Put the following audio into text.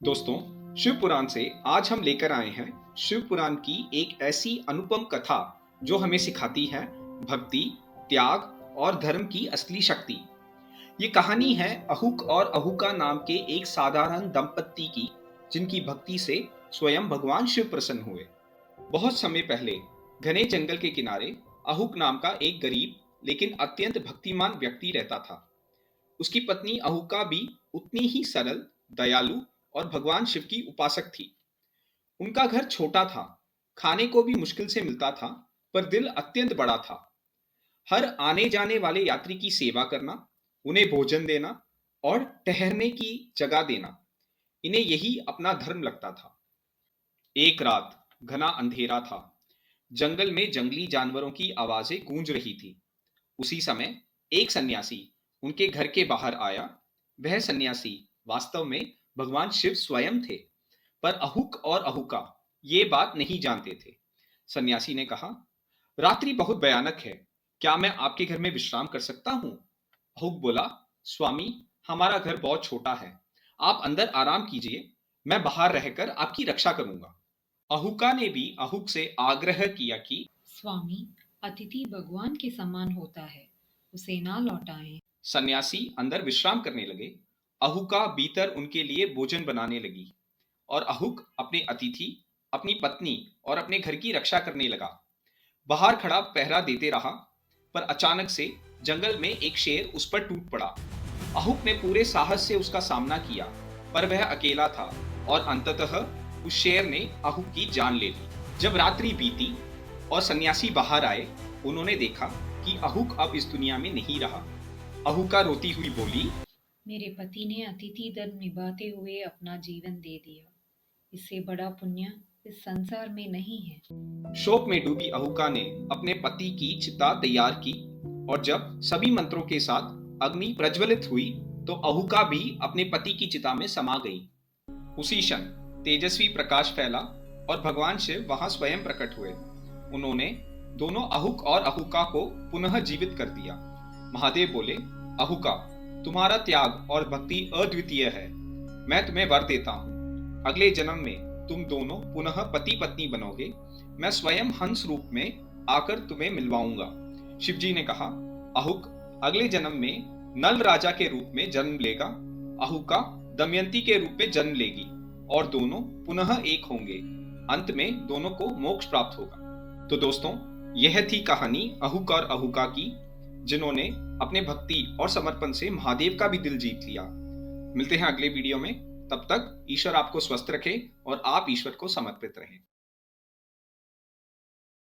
दोस्तों, शिव पुराण से आज हम लेकर आए हैं शिव पुराण की एक ऐसी अनुपम कथा जो हमें सिखाती है भक्ति, त्याग और धर्म की असली शक्ति। ये कहानी है अहुक और अहुका नाम के एक साधारण दंपत्ति की, जिनकी भक्ति से स्वयं भगवान शिव प्रसन्न हुए। बहुत समय पहले घने जंगल के किनारे अहुक नाम का एक गरीब लेकिन अत्यंत भक्तिमान व्यक्ति रहता था। उसकी पत्नी अहुका भी उतनी ही सरल, दयालु और भगवान शिव की उपासक थी। उनका घर छोटा था, खाने को भी मुश्किल से मिलता था, पर दिल अत्यंत बड़ा था। हर आने जाने वाले यात्री की सेवा करना, उन्हें भोजन देना और ठहरने की जगह देना, इन्हें यही अपना धर्म लगता था। एक रात घना अंधेरा था। जंगल में जंगली जानवरों की आवाजें गूंज रही थी। उसी समय एक सन्यासी उनके घर के बाहर आया। वह सन्यासी वास्तव में भगवान शिव स्वयं थे, पर अहुक और अहुका ये बात नहीं जानते थे। सन्यासी ने कहा, रात्रि बहुत भयानक है, क्या मैं आपके घर में विश्राम कर सकता हूँ? अहुक बोला, स्वामी, हमारा घर बहुत छोटा है, आप अंदर आराम कीजिए, मैं बाहर रहकर आपकी रक्षा करूंगा। अहुका ने भी अहुक से आग्रह किया कि स्वामी, अतिथि भगवान के समान होता है, उसे ना लौटाएं। सन्यासी अंदर विश्राम करने लगे। अहुका भीतर उनके लिए भोजन बनाने लगी और अहुक अपने अतिथि, अपनी पत्नी और अपने घर की रक्षा करने लगा। बाहर खड़ा पहरा देते रहा, पर अचानक से जंगल में एक शेर उस पर टूट पड़ा। अहुक ने पूरे साहस से उसका सामना किया, पर वह अकेला था और अंततः उस शेर ने अहुक की जान ले ली। जब रात्रि बीती और सन्यासी बाहर आए, उन्होंने देखा कि अहुक अब इस दुनिया में नहीं रहा। अहुका रोती हुई बोली, मेरे पति ने अतिथि धर्म निभाते हुए अपना जीवन दे दिया। इससे बड़ा पुण्य इस संसार में नहीं है। शोक में डूबी अहुका ने अपने पति की चिता तैयार की और जब सभी मंत्रों के साथ अग्नि प्रज्वलित हुई तो अहुका भी अपने पति की चिता में समा गई। उसी क्षण तेजस्वी प्रकाश फैला और भगवान शिव वहां स्वयं प्रकट हुए। उन्होंने दोनों अहुक और अहुका को पुनः जीवित कर दिया। महादेव बोले, अहुका, तुम्हारा त्याग और भक्ति अद्वितीय है। मैं तुम्हें वर देता हूँ, अगले जन्म में तुम दोनों पुनः पति पत्नी बनोगे। मैं स्वयं हंस रूप में आकर तुम्हें मिलवाऊंगा। शिवजी ने कहा, अहुक अगले जन्म में नल राजा के रूप में जन्म लेगा, अहुका दमयंती के रूप में जन्म लेगी और दोनों पुनः एक होंगे। अंत में दोनों को मोक्ष प्राप्त होगा। तो दोस्तों, यह थी कहानी अहुक और अहुका की, जिन्होंने अपने भक्ति और समर्पण से महादेव का भी दिल जीत लिया। मिलते हैं अगले वीडियो में। तब तक ईश्वर आपको स्वस्थ रखे और आप ईश्वर को समर्पित रहें।